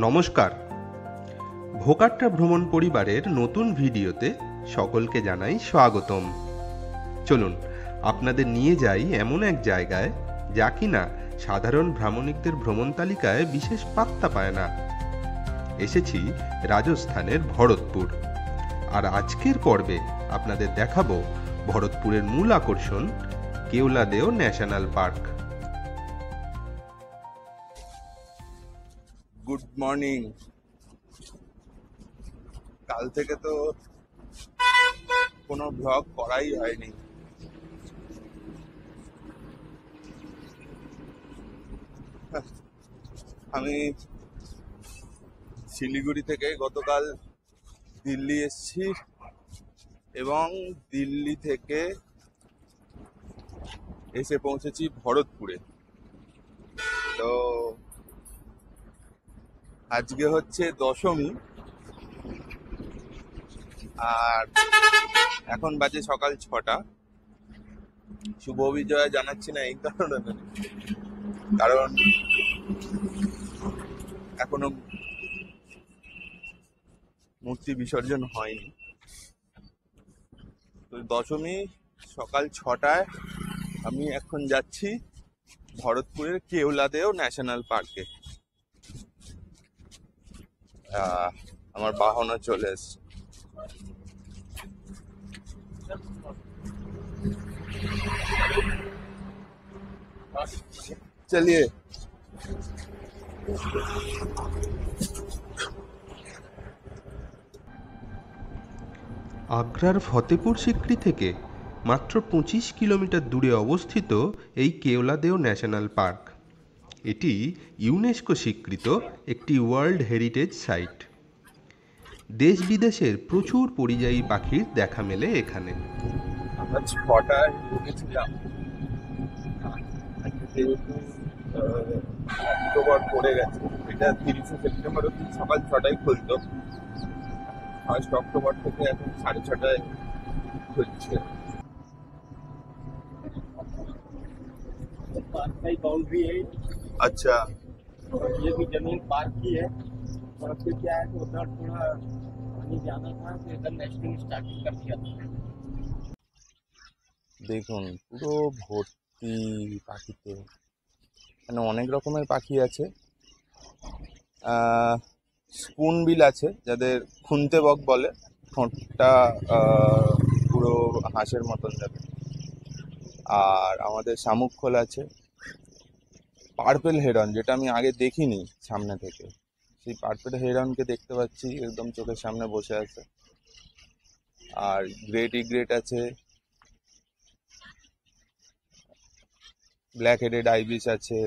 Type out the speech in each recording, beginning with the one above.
নমস্কার, ভোকাট্টা ভ্রমণ পরিবারের নতুন ভিডিওতে সকলকে জানাই স্বাগতম। চলুন আপনাদের নিয়ে যাই এমন এক জায়গায় যা কিনা সাধারণ ভ্রমণিকদের ভ্রমণ তালিকায় বিশেষ পাত্তা পায় না। এসেছি রাজস্থানের ভরতপুর, আর আজকের পর্বে আপনাদের দেখাবো ভরতপুরের মূল আকর্ষণ Keoladeo national park. Good morning. কাল থেকে তো কোনো ব্লগ করাই হয়নি। আমি শিলিগুড়ি থেকে গতকাল দিল্লি এসেছি এবং দিল্লি থেকে এসে পৌঁছেছি ভরতপুরে। তো আজকে হচ্ছে দশমী, আর এখন বাজে সকাল 6টা। শুভ বিজয়া জানাচ্ছি না এই কারণে, কারণ এখনো মূর্তি বিসর্জন হয়নি। তো দশমী সকাল 6টায় আমি এখন যাচ্ছি ভরতপুরের কেওলাদেও ন্যাশনাল পার্কে। আমার বাহনও চলে এসছে। চলিয়ে আগ্রার ফতেপুর সিক্রি থেকে মাত্র 25 কিলোমিটার দূরে অবস্থিত এই কেওলাদেও ন্যাশনাল পার্ক। এটি ইউনেস্কো স্বীকৃত একটি ওয়ার্ল্ড হেরিটেজ সাইট। দেশ বিদেশের প্রচুর পরিযায়ী পাখির দেখা মেলে এখানে। আমরা 6টায় ঢুকেছিলাম। অক্টোবর পড়ে গেছে, এটা 30শে সেপ্টেম্বর অব্দি সকাল 6টায় খুলতো। 1 অক্টোবর থেকে এখন 6:30টায় খুলছে। पार्क का ही बाउंड्री है। अच्छा, और ये भी जमीन पार्क की है। और फिर क्या है कि उधर थोड़ा पानी ज्यादा था तो इधर नेस्टिंग स्टार्टिंग कर दिया था। দেখুন পুরো ভর্তি পাখিতে। এখানে অনেক রকমের পাখি আছে। স্পুন বিল আছে, যাদের খুন্তে বক বলে, ঠোঁটটা পুরো হাঁসের মতন যাবে। আর আমাদের শামুক খোল আছে। পার্পেল হেরন, যেটা আমি আগে দেখিনি সামনে থেকে, সেই পার্পেল হেরনকে দেখতে পাচ্ছি, একদম চোখের সামনে বসে আছে। আর গ্রেট ইগ্রেট আছে, ব্ল্যাক হেডেড আইবিস আছে,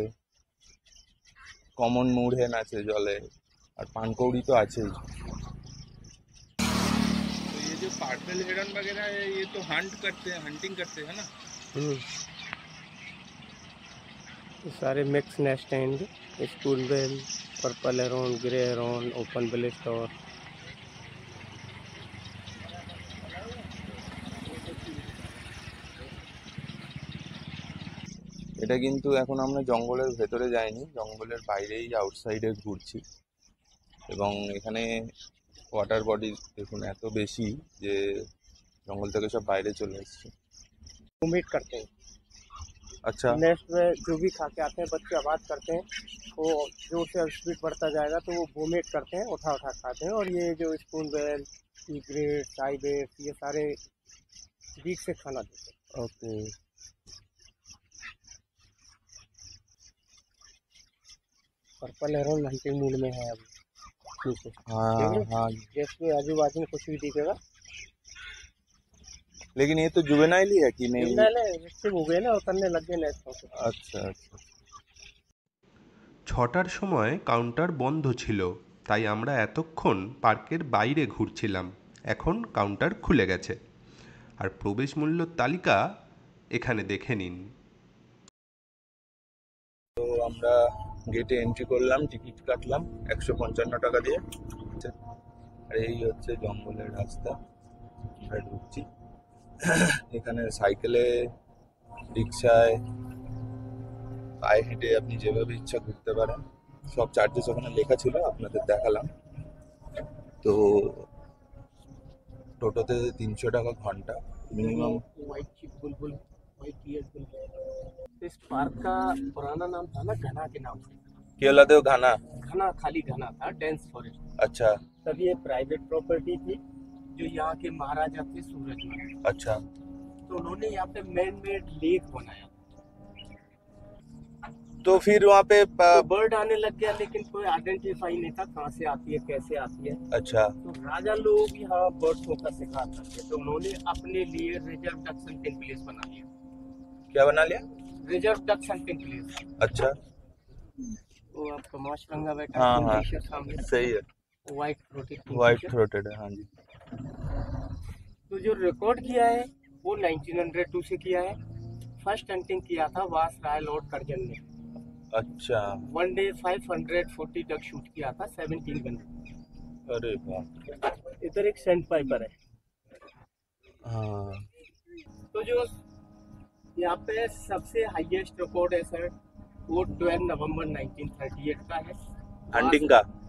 কমন মুড়হেন আছে জলে, আর পানকৌড়ি তো আছেই। तो ये जो पार्पल हेरन वगैरह है, ये तो हंटिंग करते हैं ना। ये सारे मिक्स नेस्ट हैं इनके। Spoonbill, purple heron, grey heron, open billed और এটা কিন্তু এখন আমরা জঙ্গলের ভেতরে যাইনি, জঙ্গলের বাইরেই আউটসাইডে ঘুরছি। এবং এখানে ওয়াটার বডি দেখুন এত বেশি যে জঙ্গল থেকে সব বাইরে চলে এসছে। वोमिट करते हैं। अच्छा, नेस्ट में जो भी खा के आते हैं बच्चे आवाज़ करते हैं, वो जोर से स्पीड बढ़ता जाएगा तो वो वोमिट करते हैं, उठा उठा खाते हैं। और ये जो स्पून बेल, ग्रेट, टाइबेट, ये सारे बीच से खाना देते हैं। Okay. Purple heron hunting mood में है अभी नीचे। हाँ हाँ, जैसे आजू बाजू में कुछ भी दिखेगा। लेकिन ये तो जुवेनाइल ही है कि नहीं? एक्टिव हो गए ना, उतरने लग गए नेस्टों से। अच्छा अच्छा। 6টার সময় কাউন্টার বন্ধ ছিল, তাই আমরা এতক্ষণ পার্কের বাইরে ঘুরছিলাম। এখন কাউন্টার খুলে গেছে, আর প্রবেশ মূল্য তালিকা এখানে দেখে নিন। তো আমরা গেটে এন্ট্রি করলাম, টিকিট কাটলাম 155 টাকা দিয়ে। আর এই হচ্ছে জঙ্গলের রাস্তা, আমরা ঢুকছি। এখানে সাইকেলে, রিক্সায়, পায়ে হেঁটে আপনি যেভাবে ইচ্ছা ঘুরতে পারেন। সব চার্জেস ওখানে লেখা ছিল, আপনাদের দেখালাম। তো টোটোতে 300 টাকা घंटा मिनिमम। व्हाइट चिप बुलबुल, व्हाइट ईयर बुलबुल। इस पार्क का पुराना नाम था ना घना के नाम से। केला देव घाना। घना खाली घना था, डेंस फॉरेस्ट। अच्छा तब ये प्राइवेट प्रॉपर्टी थी जो यहाँ के महाराजा थे सूरजमल। अच्छा। तो उन्होंने यहाँ पे मैन मेड लेक बनाया। तो फिर वहाँ पे तो बर्ड आने लग गया, लेकिन कोई आइडेंटिफाई नहीं था कहाँ से आती है कैसे आती है। अच्छा तो राजा लोग यहाँ बर्ड्सों का शिकार करते, तो उन्होंने अपने लिए रिजर्व डक हंटिंग प्लेस बना लिया। क्या बना लिया? Reserve duck hunting place. अच्छा तो आपका माशरंगा बैठा हाँ, है, हाँ। किंगफिशर सामने सही है, white throated white Kingfisher. Throated है। हाँ जी। तो जो रिकॉर्ड किया है वो 1902 से किया है। फर्स्ट हंटिंग किया था वास राय लॉर्ड कर्जन ने। अच्छा 1 डे 540 डक शूट किया था 17 गन। अरे वाह। इधर एक सेंट पाइपर है। हाँ तो जो यहाँ पे सबसे हाईएस्ट रिकॉर्ड है सर, वो 12 नवंबर 1938 का है।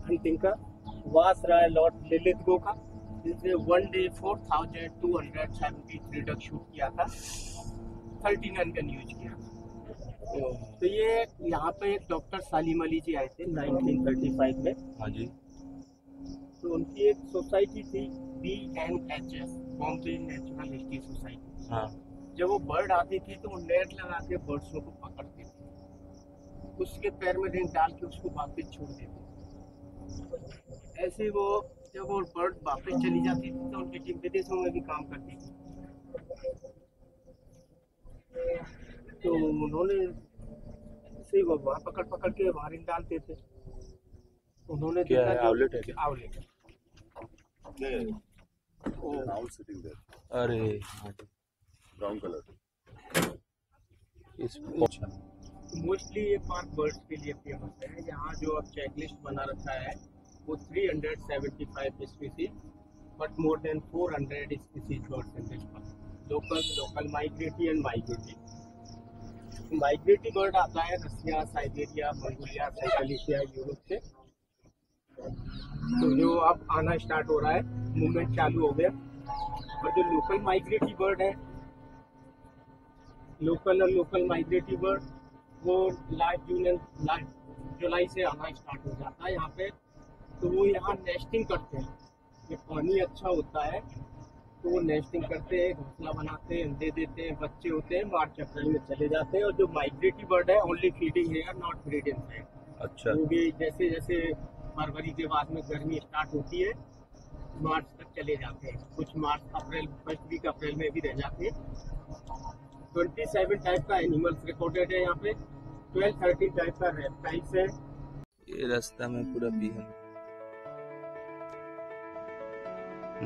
हंटिंग का वास राय लॉर्ड लिलिथगो का, जिसने 1 डे 4273 डक शूट किया था, 39 गन यूज किया था। तो ये यहाँ पे एक डॉक्टर सालिम अली जी आए थे 1935 में। हाँ जी। तो उनकी एक सोसाइटी थी BNHS, Bombay natural history society. हाँ जब वो बर्ड आती थी तो वो नेट लगा के बर्ड्सों को पकड़ते थे, उसके पैर में रिंग डाल के उसको वापस छोड़ देते। ऐसे वो जब वो बर्ड वापस चली जाती थी तो उनकी टीम विदेशों में भी काम करती थी। तो उन्होंने ऐसे ही वो वहाँ पकड़ पकड़ के वहाँ रिंग डालते थे। उन्होंने क्या देखा है, कि- आउलेट है क्या? आउलेट। अरे हाँ जी। Brown colour. इस मोस्टली ये पार्क बर्ड्स के लिए फेमस है। यहाँ जो अब चेकलिस्ट बना रखा है वो 375 species, but more than 400 species birds in this park. Local migratory and migratory. Migratory bird आता है Russia, Siberia, Mongolia, central Asia, Europe से। तो जो अब आना स्टार्ट हो रहा है, मूवमेंट चालू हो गया। और जो लोकल माइग्रेटरी बर्ड है, लोकल माइग्रेटरी बर्ड वो लास्ट जुलाई से आना स्टार्ट हो जाता है यहाँ पे। तो वो यहाँ नेस्टिंग करते हैं। ये पानी अच्छा होता है तो वो नेस्टिंग करते हैं, घोंसला बनाते हैं, अंडे देते हैं, बच्चे होते हैं, मार्च अप्रैल में चले जाते हैं। और जो माइग्रेटरी बर्ड है only feeding here, not breeding है। अच्छा वो भी जैसे जैसे फरवरी के बाद में गर्मी स्टार्ट होती है, मार्च तक चले जाते हैं। कुछ मार्च अप्रैल फर्स्ट वीक अप्रैल में भी रह जाते हैं। 27 टाइप का एनिमल्स रिकॉर्डेड है यहाँ पे। 12-13 टाइप का रेप्टाइल्स है। ये रास्ता में पूरा बिहार।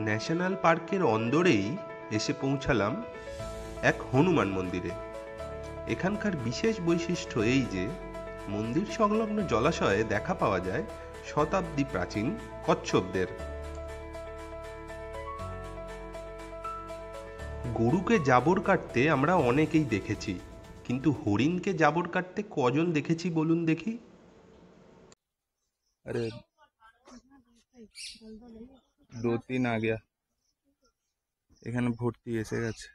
ন্যাশনাল পার্কের অন্দরেই এসে পৌঁছালাম এক হনুমান মন্দিরে। এখানকার বিশেষ বৈশিষ্ট্য এই যে মন্দির সংলগ্ন জলাশয়ে দেখা পাওয়া যায় শতাব্দী প্রাচীন কচ্ছপদের। গরুকে জাবর কাটতে আমরা অনেকেই দেখেছি, কিন্তু হরিণকে জাবর কাটতে কজন দেখেছি বলুন দেখি? अरे 2-3 आ गया। এখানে ভর্তি এসে গেছে,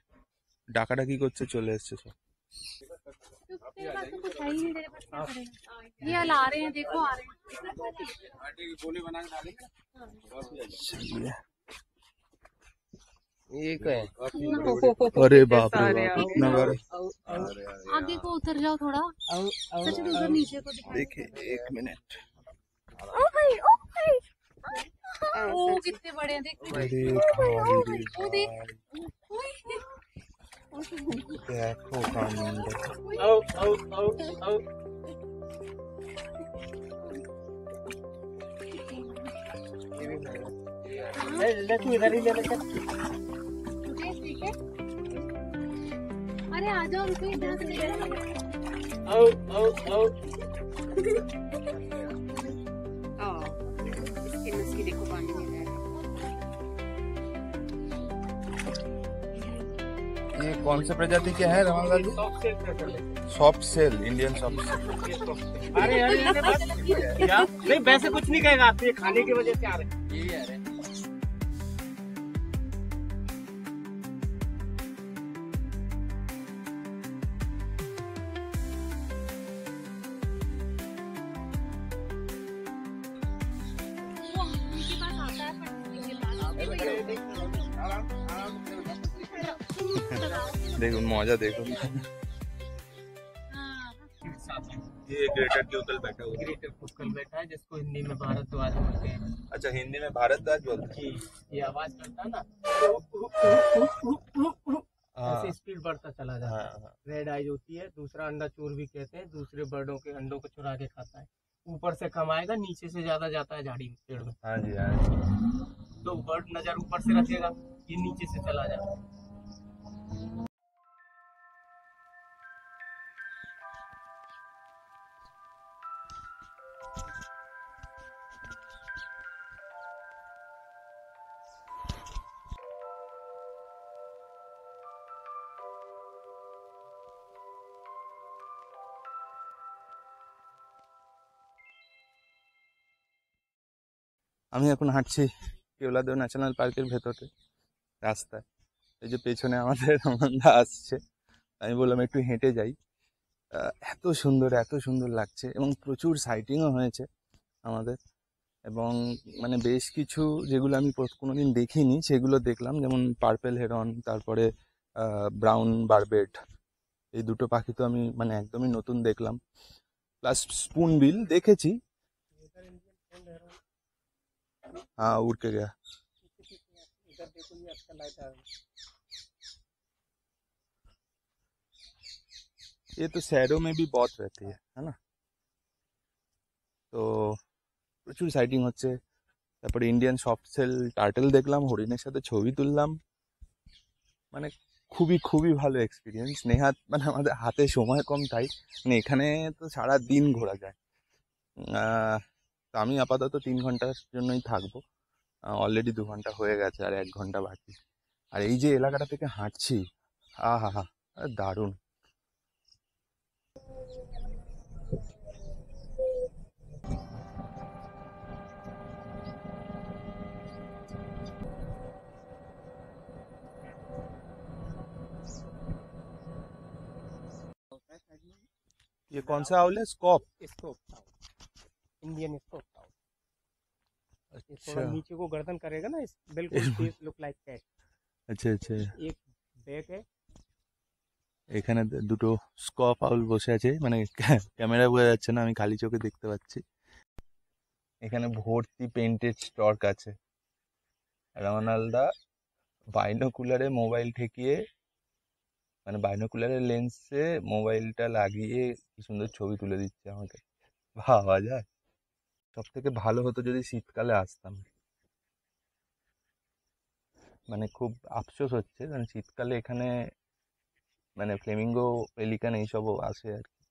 ডাকাডাকি করছে, চলে এসছে সব। चुपकेगा तो कुछ है ही नहीं तेरे पास, क्या करेगा? ये ला रहे हैं, देखो आ रहे हैं। अरे बाप रे बाप, इतना बड़ा। आगे को उतर जाओ थोड़ा, सच में उधर नीचे को दिखाओ। देखिए 1 मिनट। ओ भाई, ओ भाई, ओ कितने बड़े हैं, देख अरे ओ देख, देखो कांड। आओ आओ आओ आओ। ले तू इधर ही ले ले। ठीक है। अरे आ जाओ, रुको इधर से। आओ आओ आओ। इसकी देखो पानी में ये कौन से प्रजाति के हैं Ramanlal ji? Soft shell pressure लेते soft shell, Indian soft shell. हैं। अरे अरे बस क्या नहीं, वैसे कुछ नहीं कहेगा, आप ये खाने की वजह से आ रहे हैं। यही आ रहे हैं। वो उनके पास आता है पर उनके पास देखो मौजा देखो। हाँ ये ग्रेटर ट्यूकल बैठा हुआ है। ग्रेटर कुक्कल बैठा है, जिसको हिंदी में भारद्वाज बोलते हैं। अच्छा, हिंदी में भारद्वाज बोलते हैं। जी, ये आवाज करता है ना, हाँ ऐसे स्पीड बढ़ता चला जाता है। हाँ। रेड आइज होती है, दूसरा अंडा चोर भी कहते हैं, दूसरे बर्डों के अंडों को चुरा के खाता है। ऊपर से कम आएगा, नीचे से ज्यादा जाता है झाड़ी में, पेड़ में। हाँ जी हाँ जी। तो बर्ड नजर ऊपर से रखेगा, ये नीचे से चला जाएगा। আমি এখন হাঁটছি কেওলাদেও ন্যাশনাল পার্কের ভেতরে রাস্তায়। এই যে পেছনে আমাদের রমনদা আসছে, আমি বললাম একটু হেঁটে যাই। এত সুন্দর লাগছে এবং প্রচুর সাইটিংও হয়েছে আমাদের। এবং মানে বেশ কিছু যেগুলো আমি কোনোদিন দেখিনি সেগুলো দেখলাম, যেমন পার্পেল হেরন, তারপরে ব্রাউন বারবেট, এই দুটো পাখি তো আমি মানে একদমই নতুন দেখলাম। প্লাস স্পুনবিল দেখেছি। हाँ उड़ के गया। इधर देखो, ये अच्छा लाइट आ रहा है। ये तो शहरों में भी बहुत रहती है ना। তো প্রচুর সাইটিং হচ্ছে। তারপরে ইন্ডিয়ান সফট সেল টার্টেল দেখলাম, হরিণের সাথে ছবি তুললাম। মানে খুবই ভালো এক্সপিরিয়েন্স। নেহাত মানে আমাদের হাতে সময় কম, তাই মানে এখানে তো সারা দিন ঘোরা যায়। তো আমি আপাতত 3 ঘন্টার জন্যই থাকবো। অলরেডি 2 ঘন্টা হয়ে গেছে, আর 1 ঘন্টা বাকি। আর এই যে এলাকাটা থেকে হাঁটছি, আহা দারুণ। ये कौन सा आउल है? Scope. Scope town, Indian scope town. ये अच्छा थोड़ा नीचे को गर्दन करेगा ना, बिल्कुल फेस लुक लाइक कैट। अच्छा अच्छा। एक बैक है। এখানে দুটো স্কপ আউল বসে আছে, মানে ক্যামেরা বোঝা যাচ্ছে না, আমি খালি চোখে দেখতে পাচ্ছি। এখানে ভর্তি পেন্টেড স্টক আছে। রমনালদা বাইনোকুলারে মোবাইল ঠেকিয়ে, মানে বাইনোকুলারের লেন্সে মোবাইলটা লাগিয়ে কি সুন্দর ছবি তুলে দিচ্ছে আমাকে। ভাবা যায়। সব থেকে ভালো হতো যদি শীতকালে আসতাম। মানে খুব আফসোস হচ্ছে, কারণ শীতকালে এখানে মানে ফ্লেমিঙ্গো, পেলিকান এইসবও আসে আর কি।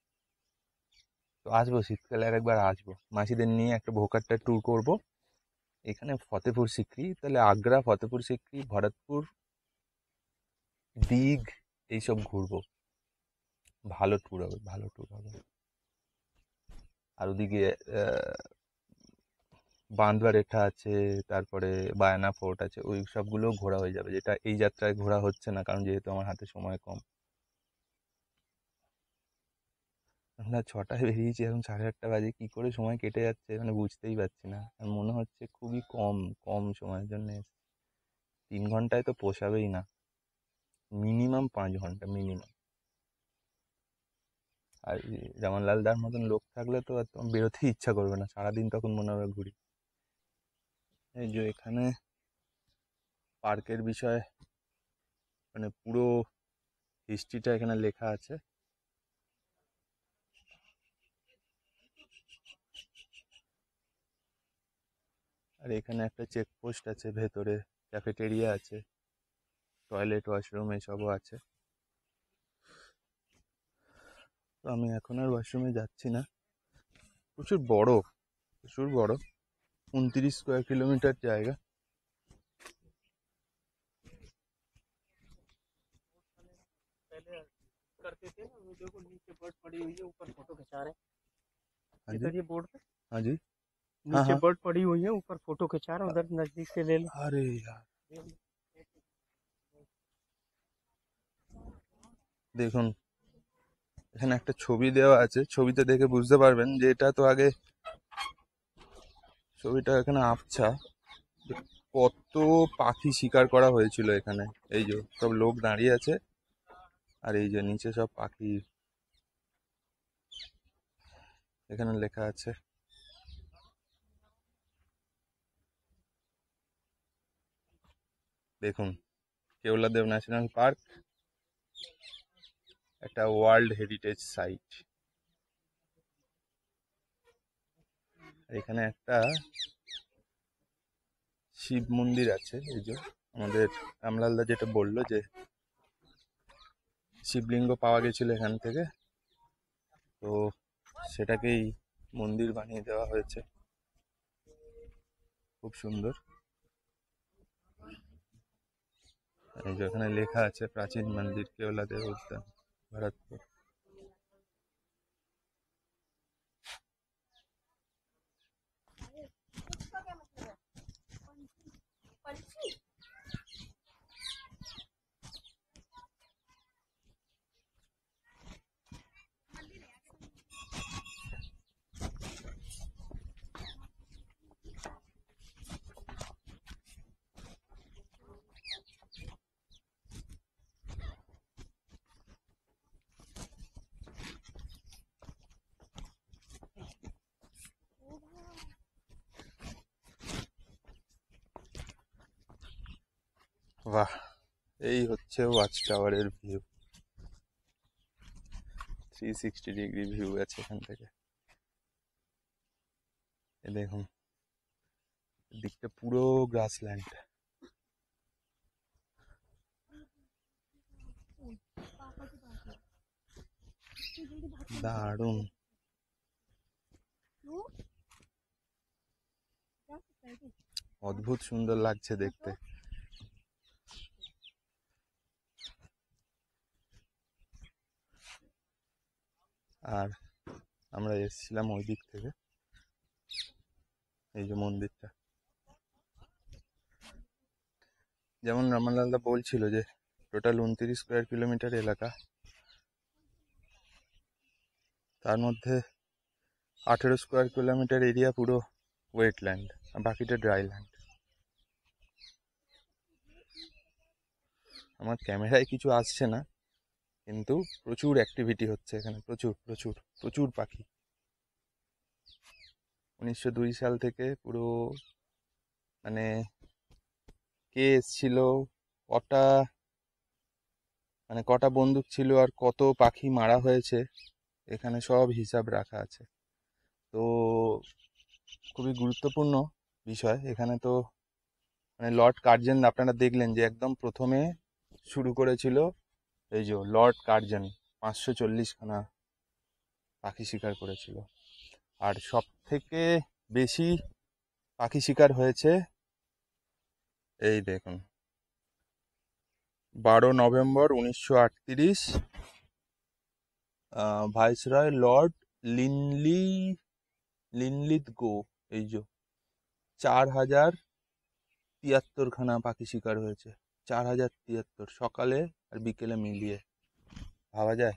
তো আসবো শীতকালে, আর একবার আসবো মাসিদের নিয়ে, একটা ভোকারটা ট্যুর করব। এখানে ফতেপুর সিক্রি, তাহলে আগ্রা, ফতেপুর সিক্রি, ভরতপুর, দিঘ এইসব ঘুরবো। ভালো ট্যুর হবে। আর ওদিকে বান্দোয়ারেঠা আছে, তারপরে বায়ানা ফোর্ট আছে, ওই সবগুলো ঘোরা হয়ে যাবে, যেটা এই যাত্রায় ঘোরা হচ্ছে না, কারণ যেহেতু আমার হাতে সময় কম। আমরা 6টায় বেরিয়েছি, এখন 8:30 বাজে, কি করে সময় কেটে যাচ্ছে মানে বুঝতেই পারছি না। আর মনে হচ্ছে খুবই কম সময়ের জন্য 3 ঘন্টায় তো পোষাবেই না, মিনিমাম 5 ঘন্টা মিনিমাম। আর রমনলালদার মতন লোক থাকলে তো একদম বেরোতেই ইচ্ছা করবে না, সারাদিন তখন মনে হবে ঘুরি। এই যে এখানে পার্কের বিষয়ে মানে পুরো হিস্ট্রিটা এখানে লেখা আছে। আর এখানে একটা চেকপোস্ট আছে, ভেতরে ক্যাফেটেরিয়া আছে, টয়লেট, ওয়াশরুম এসবও আছে। তো আমি এখন আর ওয়াশরুমে যাচ্ছি না। প্রচুর বড় 29 স্কোয়ার কিলোমিটার জায়গা। करते थे ना, वो देखो नीचे बर्ड पड़ी हुई है, ऊपर फोटो खिंचा रहे हाँ हैं जी इधर ये बोर्ड पे हाँ जी। हाँ नीचे हाँ। बर्ड पड़ी हुई है, ऊपर फोटो खिंचा रहे हैं, उधर नजदीक से ले लो। अरे यार দেখুন এখানে একটা ছবি দেওয়া আছে, ছবিতে দেখে বুঝতে পারবেন যে এটা তো আগে ছবিটা এখানে আবছা, যে কত পাখি শিকার করা হয়েছিল এখানে। এই যে সব লোক দাঁড়িয়ে আছে আর এই যে নিচে সব পাখি এখানে লেখা আছে। দেখুন কেওলাদেও ন্যাশনাল পার্ক একটা ওয়ার্ল্ড হেরিটেজ সাইট। এখানে একটা শিব মন্দির আছে, এই যে আমাদের রামলালদা যেটা বললো যে শিবলিঙ্গ পাওয়া গেছিল এখান থেকে, তো সেটাকেই মন্দির বানিয়ে দেওয়া হয়েছে, খুব সুন্দর। এই যে এখানে লেখা আছে প্রাচীন মন্দির কেওলাদেও উদ্যান ভরতপুর। বাহ, এই হচ্ছে ওয়াচ টাওয়ারের ভিউ, 360 ডিগ্রি ভিউ আছে এখান থেকে। এ দেখুন দিকটা পুরো গ্রাসল্যান্ড। দারুণ, অদ্ভুত সুন্দর লাগছে দেখতে। আর আমরা এসেছিলাম ওই দিক থেকে, এই যে মন্দিরটা, যেমন রামলালদা বলছিল যে টোটাল 29 স্কোয়ার কিলোমিটার এলাকা, তার মধ্যে 18 স্কোয়ার কিলোমিটার এরিয়া পুরো ওয়েটল্যান্ড আর বাকিটা ড্রাই ল্যান্ড। আমার ক্যামেরায় কিছু আসছে না, কিন্তু প্রচুর অ্যাক্টিভিটি হচ্ছে এখানে, প্রচুর প্রচুর প্রচুর পাখি। 1902 সাল থেকে পুরো মানে কে এসছিল, কটা বন্দুক ছিল আর কত পাখি মারা হয়েছে এখানে সব হিসাব রাখা আছে। তো খুবই গুরুত্বপূর্ণ বিষয় এখানে। তো মানে লর্ড কার্জন আপনারা দেখলেন যে একদম প্রথমে শুরু করেছিল এই যে লর্ড কার্জন, 540খানা পাখি শিকার করেছিল। আর সব থেকে বেশি পাখি শিকার হয়েছে এই দেখুন 12 নভেম্বর 1938 ভাইসরয় লর্ড লিনলিথগো, এই যে 4073খানা পাখি শিকার হয়েছে, 4073 সকালে আর বিকেলে মিলিয়ে, ভাবা যায়।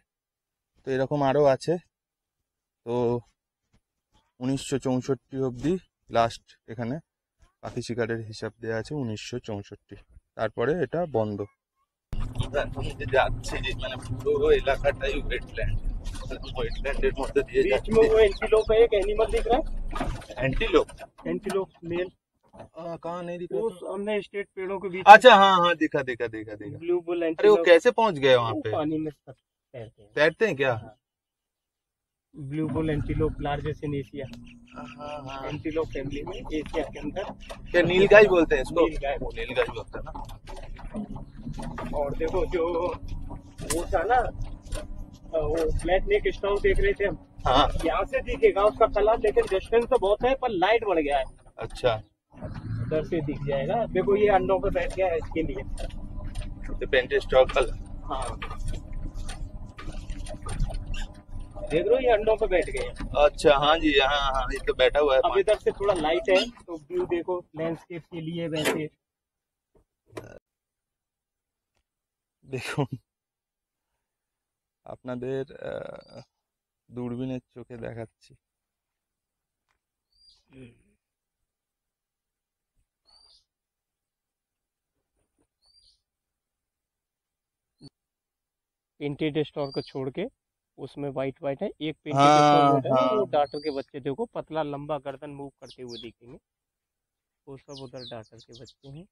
তো এরকম আরও আছে। তো 1964 অবধি লাস্ট এখানে পাখি শিকারের হিসাব দেওয়া আছে, 1964, তারপরে এটা বন্ধ। যাচ্ছি মানে পুরো এলাকাটাই ওয়েটল্যান্ড, ওয়েটল্যান্ডের মধ্যে দিয়ে बीच में वो एंटीलोप है, एक एनिमल दिख रहा है, एंटीलोप मेल, कहाँ नहीं दिख वो रहा? सामने स्टेट पेड़ों के बीच। अच्छा हाँ हाँ दिखा, ब्लू बुल अरे वो एंटीलोप, कैसे पहुंच गए वहाँ वो पे? पानी में तैरते हैं। तैरते हैं क्या? Blue bull antelope largest in Asia, हाँ। एंटीलोप फैमिली में एशिया के अंदर। क्या नीलगाय बोलते हैं इसको? नीलगाय। नीलगाय बोलते हैं ना। और देखो जो वो था ना, वो ब्लैक नेक स्टॉक देख रहे थे हम, हाँ यहाँ से दिखेगा उसका कलर, लेकिन डिस्टेंस तो बहुत है पर लाइट बढ़ गया है, अच्छा, उधर से दिख जाएगा। देखो ये अंडों पे बैठ गया है इसके लिए। तो पेंटेस्टॉक कलर। हाँ देख रहे हो, ये अंडों पे बैठ गए हैं। अच्छा, हाँ जी, हाँ हाँ, ये तो बैठा हुआ है अब इधर से थोड़ा लाइट है तो व्यू देखो लैंडस्केप के लिए वैसे। দেখুন আপনাদের দূরবীনের চোখে দেখাচ্ছি। पेंटेड स्टोर को छोड़ के उसमें वाइट वाइट है, एक पेंटेड स्टोर हाँ बैठा है ना, वो हाँ, डाटर के बच्चे देखो, पतला लंबा गर्दन मूव करते हुए दिखेंगे, वो सब उधर डाटर के बच्चे हैं।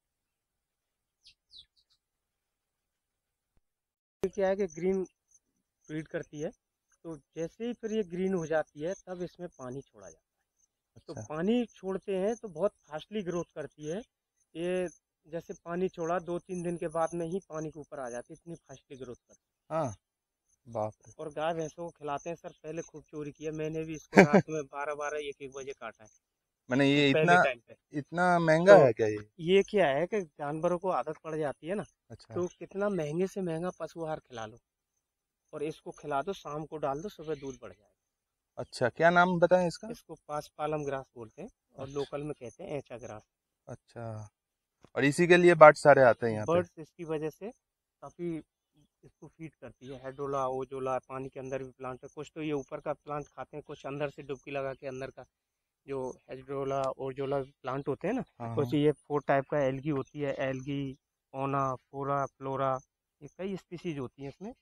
ये क्या है कि ग्रीन फीड करती है, तो जैसे ही फिर ये ग्रीन हो जाती है तब इसमें पानी छोड़ा जाता है। तो अच्छा पानी छोड़ते हैं तो बहुत फास्टली ग्रोथ करती है ये। जैसे पानी छोड़ा 2-3 दिन के बाद में ही पानी के ऊपर आ जाती है, इतनी फास्टली ग्रोथ करती हाँ, बाप है। और गाय भैंसों को खिलाते हैं सर, पहले खूब चोरी किया मैंने भी इसको, रात में 12-12 1-1 बजे काटा है मैंने ये पहले इतना टाइम पे। इतना महंगा तो है क्या ये? ये क्या है कि जानवरों को आदत पड़ जाती है ना, अच्छा तो कितना महंगे से महंगा पशु आहार खिला लो और इसको खिला दो, शाम को डाल दो, सुबह दूध बढ़ जाएगा। अच्छा, क्या नाम बताएं इसका? इसको पासपालम ग्रास बोलते हैं और अच्छा लोकल में कहते हैं ऐचा ग्रास। अच्छा, और इसी के लिए बाढ़ सारे आते हैं यहाँ पे? बर्ड्स इसकी वजह से काफ़ी इसको फीड करती है, हेडोला ओजोला, पानी के अंदर भी प्लांट है, कुछ तो ये ऊपर का प्लांट खाते हैं, कुछ अंदर से डुबकी लगा के अंदर का जो हेडोला ओजोला प्लांट होते हैं ना, हाँ कुछ हाँ, ये 4 टाइप का एल्गी होती है, एल्गी, ओना, फोरा, फ्लोरा, ये कई स्पीसीज होती हैं इसमें।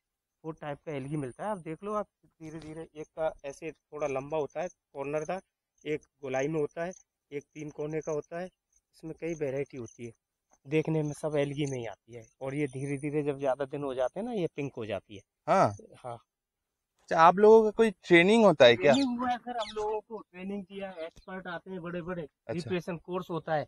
4 टाइप का एल्गी मिलता है, आप देख लो, आप धीरे धीरे, एक का ऐसे थोड़ा लंबा होता है कॉर्नरदार, एक गोलाई में होता है, एक 3 कोने का होता है, इसमें कई वेराइटी होती है, देखने में सब एल्गी में ही आती है, और ये धीरे धीरे जब ज़्यादा दिन हो जाते हैं ना, ये पिंक हो जाती है। हाँ। हाँ, अच्छा, आप लोगों का कोई ट्रेनिंग होता है क्या? ट्रेनिंग हुआ है सर, हम लोगों को ट्रेनिंग किया है, एक्सपर्ट आते हैं बड़े बड़े, अच्छा प्रिपरेशन कोर्स होता है,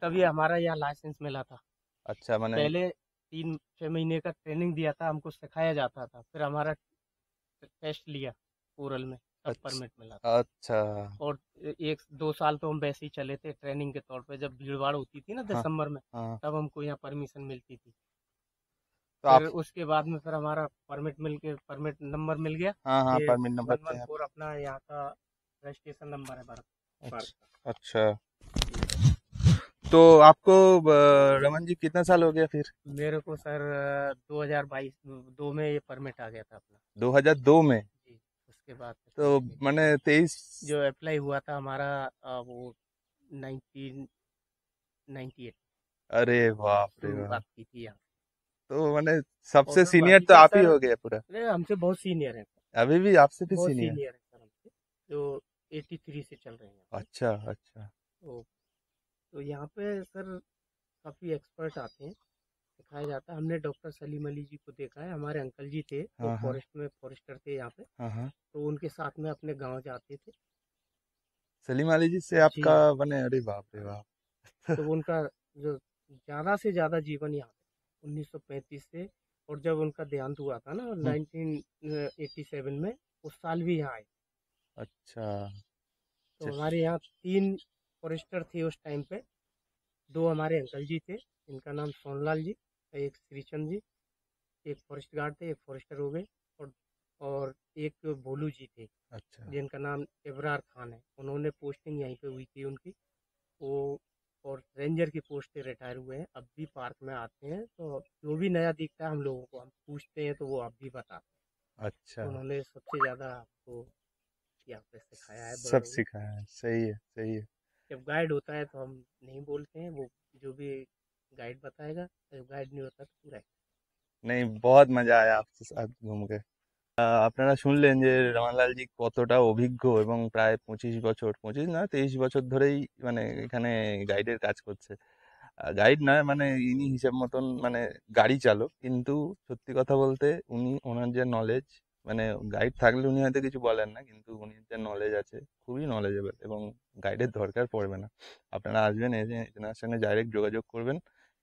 तब ये हमारा यहाँ लाइसेंस मिला था। अच्छा, मैंने पहले 3-6 महीने का ट्रेनिंग दिया था, हमको सिखाया जाता था, फिर हमारा टेस्ट लिया ओरल में, तब अच्छा परमिट मिला था। अच्छा, और 1-2 साल तो हम वैसे ही चले थे ट्रेनिंग के तौर पे, जब भीड़ भाड़ होती थी ना हाँ दिसंबर में, हाँ, तब हमको यहाँ परमिशन मिलती थी। तो फिर आप, उसके बाद में फिर हमारा परमिट नंबर मिल गया, हाँ हाँ, ये परमिट नंबर थे आप? 114 अपना यहाँ का रजिस्ट्रेशन नंबर है भारत भारत अच्छा अच्छा, का। तो आपको रमन जी कितना साल हो गया फिर? मेरे को सर 2022 2 में ये परमिट आ गया था अपना। 2002 में? जी, उसके बाद से तो कुछ नहीं। मैंने 23। जो अप्लाई हुआ था हमारा वो 1998 अरे बाप रे बाप, शुरुआत की थी यहाँ। तो मैंने और सबसे फिर सीनियर बाकी तो का आप ही सर, हो गए पूरा। अरे हमसे बहुत सीनियर है, अभी भी आपसे भी बहुत सीनियर? सीनियर है सर हमसे, जो 83 से चल रहे हैं यहाँ अच्छा अच्छा, पे। तो यहाँ पे सर काफ़ी एक्सपर्ट आते हैं, सिखाया जाता है। हमने डॉक्टर सलीम अली जी को देखा है, हमारे अंकल जी थे, वो हाँ हाँ फॉरेस्ट में फॉरेस्टर थे यहाँ पे, हाँ हाँ, तो उनके साथ में अपने गांव जाते थे। सलीम अली जी से जी, आपका बने? अरे बाप रे बाप। तो उनका जो ज़्यादा से ज़्यादा जीवन यहाँ पे 1935 से, और जब उनका देहांत हुआ था ना हम्म, 1987 में, उस साल भी यहाँ आए। अच्छा तो अच्छा, हमारे यहाँ 3 फॉरेस्टर थे उस टाइम पे, 2 हमारे अंकल जी थे, इनका नाम सोनलाल जी, एक श्रीचंद जी, एक फॉरेस्ट गार्ड थे, एक फॉरेस्टर हो गए, और और एक भोलू जी थे, अच्छा जिनका नाम इब्रार खान है, उन्होंने पोस्टिंग यहीं पे हुई थी उनकी, वो और रेंजर की पोस्ट से रिटायर हुए हैं, अब भी पार्क में आते हैं, तो जो भी नया दिखता है हम लोगों को, हम पूछते हैं तो वो अब भी बताते अच्छा, हैं। उन्होंने सबसे ज़्यादा हमको यहाँ पे सिखाया है सब बड़ों में। सिखाया है, सही है सही है। जब गाइड होता है तो हम नहीं बोलते हैं, वो जो भी गाइड बताएगा, जब गाइड नहीं होता तो पूरा। नहीं, बहुत मजा आया आपके साथ घूम के। আপনারা শুনলেন যে রমানলাল জি কতটা অভিজ্ঞ এবং প্রায় 25 বছর, 25 না 23 বছর ধরেই মানে এখানে গাইডের কাজ করছে। গাইড নয়, মানে ইনি হিসেব মতন মানে গাড়ি চালক, কিন্তু সত্যি কথা বলতে উনি ওনার যে নলেজ, মানে গাইড থাকলে উনি হয়তো কিছু বলেন না, কিন্তু উনি যে নলেজ আছে খুবই নলেজেবল, এবং গাইডের দরকার পড়বে না। আপনারা আসবেন, এসে এনার সঙ্গে ডাইরেক্ট যোগাযোগ করবেন,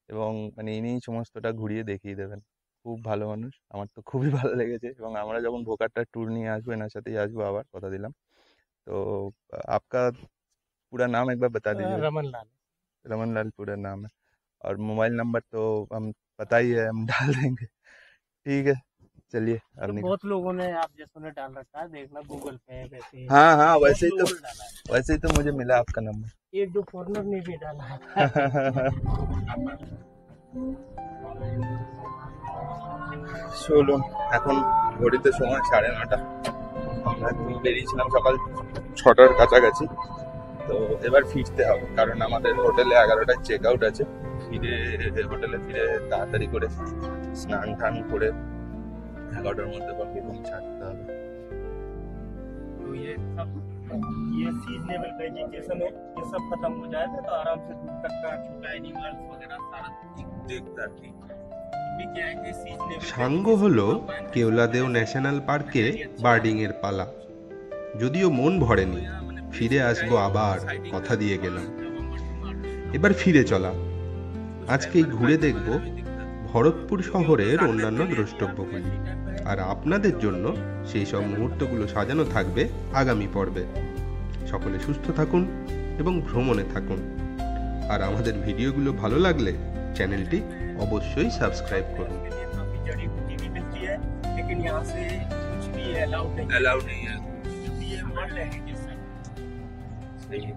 এবং মানে ইনি সমস্তটা ঘুরিয়ে দেখিয়ে দেবেন। খুব ভালো মানুষ, আমার তো খুবই ভালো লেগেছে, এবং আমরা যখন ভোকারটার ট্যুর নিয়ে আসবো এনার সাথেই আসবো, আবার কথা দিলাম। তো आपका पूरा नाम एक बार बता दीजिए। रमन लाल। रमन लाल पूरा नाम है, और मोबाइल नंबर तो हम पता ही है, हम डाल देंगे। ठीक है, चलिए अब तो निकल। बहुत लोगों ने आप जैसों ने डाल रखा है, देखना गूगल पे वैसे ही। हाँ हाँ, बहुत वैसे ही लोगों ने डाला है। वैसे ही तो मुझे मिला आपका नंबर। एक दो फॉरनर ने भी डाला है। চলুন, এখন ঘড়িতে সময় 9:30। আমরা বেরিয়েছিলাম সকাল 6টার কাছাকাছি। তো এবার ফিরতে হবে, কারণ আমাদের হোটেলে 11টায় চেক আউট আছে। হোটেলে ফিরে তাড়াতাড়ি করে স্নান টান করে 11টার মধ্যে বাকি রুম ছাড়তে হবে। तो ये सीजनेबल वेजिटेशन है, ये सब खत्म हो जाएगा तो आराम से दूर तक का छोटा एनिमल्स वगैरह सारा দেখতে भी क्या है कि सीजनेबल সাঙ্গ হলো কেওলাদেও ন্যাশনাল পার্কে বার্ডিং এর পালা। যদিও মন ভরেনি, ফিরে আসবো আবার, কথা দিয়ে গেলাম। এবার ফিরে চলা। আজকেই ঘুরে দেখব ভরতপুর শহরের অন্যান্য দ্রষ্টব্যগুলি, আর আপনাদের জন্য সেই সব মুহূর্তগুলো সাজানো থাকবে আগামী পর্বে। সকলে সুস্থ থাকুন এবং ভ্রমণে থাকুন। আর আমাদের ভিডিওগুলো ভালো লাগলে চ্যানেলটি অবশ্যই সাবস্ক্রাইব করুন। काफी जड़ी बूटी भी मिलती है, लेकिन यहाँ से कुछ भी अलाउड नहीं नहीं है। ये वर्ल्ड है। सही है।